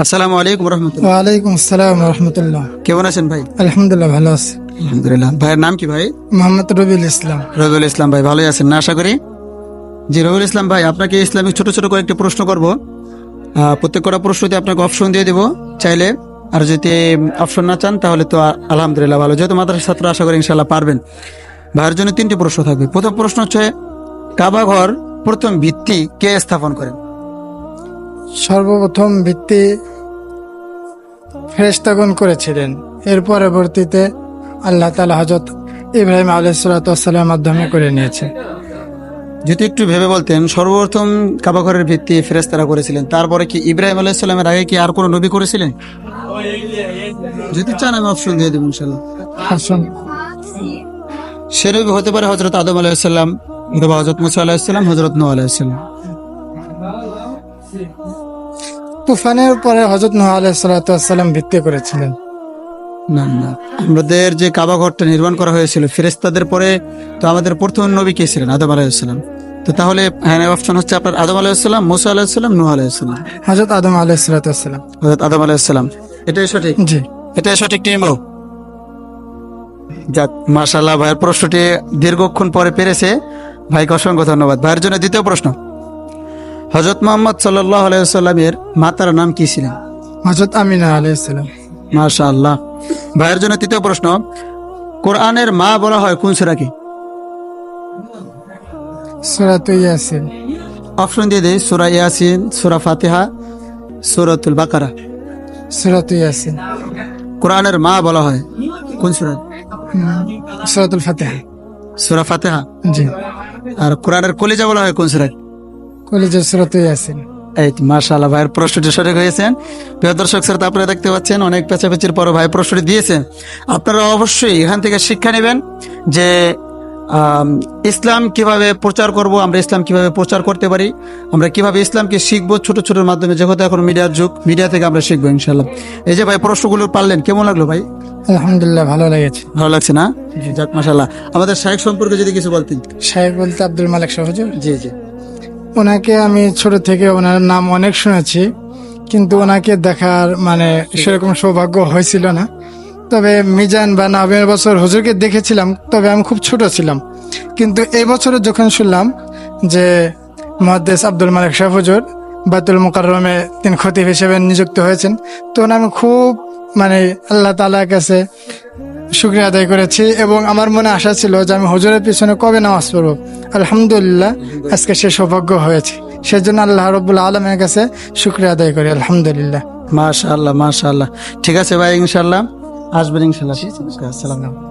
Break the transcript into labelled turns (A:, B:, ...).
A: আসসালামু আলাইকুম রহমতুল্লাহ।
B: ওয়ালাইকুম আসসালাম রহমতুল্লাহ।
A: কেমন আছেন ভাই?
B: আলহামদুলিল্লাহ ভালো আছি।
A: আলহামদুলিল্লাহ। ভাইয়ের নাম কি ভাই?
B: মোহাম্মদ রবিউল ইসলাম।
A: রবিউল ইসলাম ভাই, ভালোই আছেন না আশা করি? জি রবিউল ইসলাম ভাই, আপনাকে ইসলামিক ছোট ছোট কয়েকটি প্রশ্ন করব। প্রত্যেক কটা প্রশ্নতে আপনাকে অপশন দিয়ে দেবো চাইলে, আর যদি অপশন না চান তাহলে তো আলহামদুলিল্লাহ ভালো, যেহেতু মাদ্রাসার ছাত্র আশা করি ইনশাল্লাহ পারবেন। ভাইয়ের জন্য তিনটি প্রশ্ন থাকবে। প্রথম প্রশ্ন হচ্ছে, কাবা ঘর প্রথম ভিত্তি কে স্থাপন করেন?
B: সর্বপ্রথম ভিত্তি ফেরেশতাগণ করেছিলেন, এর পরবর্তীতে আল্লাহ তাআলা হযরত ইব্রাহিম আলাইহিস সালাতু ওয়াস সালামের মাধ্যমে করে নিয়েছে।
A: যদি একটু ভেবে বলতেন, সর্বপ্রথম কাবা ঘরের ভিত্তি ফেরেশতারা করেছিলেন, তারপরে কি ইব্রাহিম আলাইহিস সালামের আগে কি আর কোনো নবী করেছিলেন? যদি চান আমি অপশন দিয়ে দেবো ইনশাল্লাহ।
B: আসুন,
A: সে নবী হতে পারে হযরত আদম আলাইহিস সালাম, অথবা হযরত মুসা আলাইহিস সালাম, হযরত নূহ আলাইহিস সালাম।
B: তুফানের পরে হযরত নূহ আলাইহিস সালাতু ওয়াস সালাম ভিত্তি করেছিলেন।
A: না না, আমাদের যে কাবা ঘরটা নির্মাণ করা হয়েছিল ফেরেশতাদের পরে, তো আমাদের প্রথম নবী কে ছিলেন? আদম আলাইহিস সালাম। তো তাহলে হ্যাঁ, অপশন হচ্ছে আপনার আদম আলাইহিস সালাম, মুসা আলাইহিস সালাম, নূহ আলাইহিস সালাম।
B: হযরত আদম আলাইহিস সালাতু ওয়াস সালাম।
A: হযরত আদম আলাইহিস সালাম, এটাই সঠিক?
B: জি।
A: এটাই সঠিক নিয়ম। যাক, মাশাআল্লাহ, ভাইয়ের প্রশ্নটি দীর্ঘক্ষণ পরে পেরেছে, ভাইকে অসংখ্য ধন্যবাদ। ভাইয়ের জন্য দ্বিতীয় প্রশ্ন, হযরত মুহাম্মদ সাল্লাল্লাহু আলাইহি ওয়াসাল্লামের মাতার নাম কি ছিলেন?
B: হযরত আমিনা আলাইহিস সালাম।
A: মাশাআল্লাহ। ভাইয়ের জন্য তৃতীয় প্রশ্ন, কোরআনের মা বলা হয় কোন সূরাকে?
B: সূরাতুল ইয়াসিন।
A: অপশন দিয়ে দেই, সূরা ইয়াসিন, সূরা ফাতিহা, সূরাতুল বাকারা।
B: সূরাতুল ইয়াসিন।
A: কোরআনের মা বলা হয় কোন সূরা?
B: সূরাতুল ফাতিহা।
A: সূরা ফাতিহা।
B: জি।
A: আর কোরআনের কলিজা বলা হয় কোন সূরা?
B: কলেজে সূরাতুল ইয়াসিন।
A: এই তো, মাশাআল্লাহ, ভাইয়ের প্রশ্নটি সঠিক হয়েছেন। প্রিয় দর্শক শ্রোতা, আপনারা দেখতে পাচ্ছেন অনেক পেঁচাপেচির পর ভাই প্রশ্নটি দিয়েছেন। আপনারা অবশ্যই এখান থেকে শিক্ষা নেবেন যে ইসলাম কিভাবে প্রচার করব, আমরা ইসলাম কিভাবে প্রচার করতে পারি, আমরা কিভাবে ইসলামকে শিখবো ছোট ছোট মাধ্যমে, যেহেতু এখন মিডিয়ার যুগ, মিডিয়া থেকে আমরা শিখবো ইনশাল্লাহ। এই যে ভাই প্রশ্নগুলো পারলেন, কেমন লাগলো ভাই?
B: আলহামদুলিল্লাহ ভালো লেগেছে।
A: ভালো লাগছে না? যাক, মাশাআল্লাহ। আমাদের শাইখ সম্পর্কে যদি কিছু বলতেন।
B: শাইখ বলতে আব্দুল মালিক শাহ হুজুর।
A: জি জি।
B: ওনাকে আমি ছোট থেকে ওনার নাম অনেক শুনেছি, কিন্তু ওনাকে দেখার সেরকম সৌভাগ্য হয়েছিল না। তবে মিজান বা নবমের বছর হুজুরকে দেখেছিলাম, তবে আমি খুব ছোট ছিলাম। কিন্তু এই বছরে যখন শুনলাম যে মুহাদ্দিস আব্দুল মালিক শাহ হুজুর বাইতুল মুকাররমে তিনি খতিব হিসেবে নিযুক্ত হয়েছেন, তো আমি খুব আল্লাহ তাআলার কাছে শুকরিয়া আদায় করেছি, এবং আমার মনে আশা ছিল যে আমি হুজুরের পিছনে কবে নামাজ পড়ব। আলহামদুলিল্লাহ আজকে সে সৌভাগ্য হয়েছে, সেজন্য আল্লাহ রাব্বুল আলামিনের কাছে শুকরিয়া আদায় করি। আলহামদুলিল্লাহ।
A: মাশাআল্লাহ মাশাআল্লাহ। ঠিক আছে ভাই, ইনশাআল্লাহ আসবেন ইনশাআল্লাহ। আসসালামু আলাইকুম।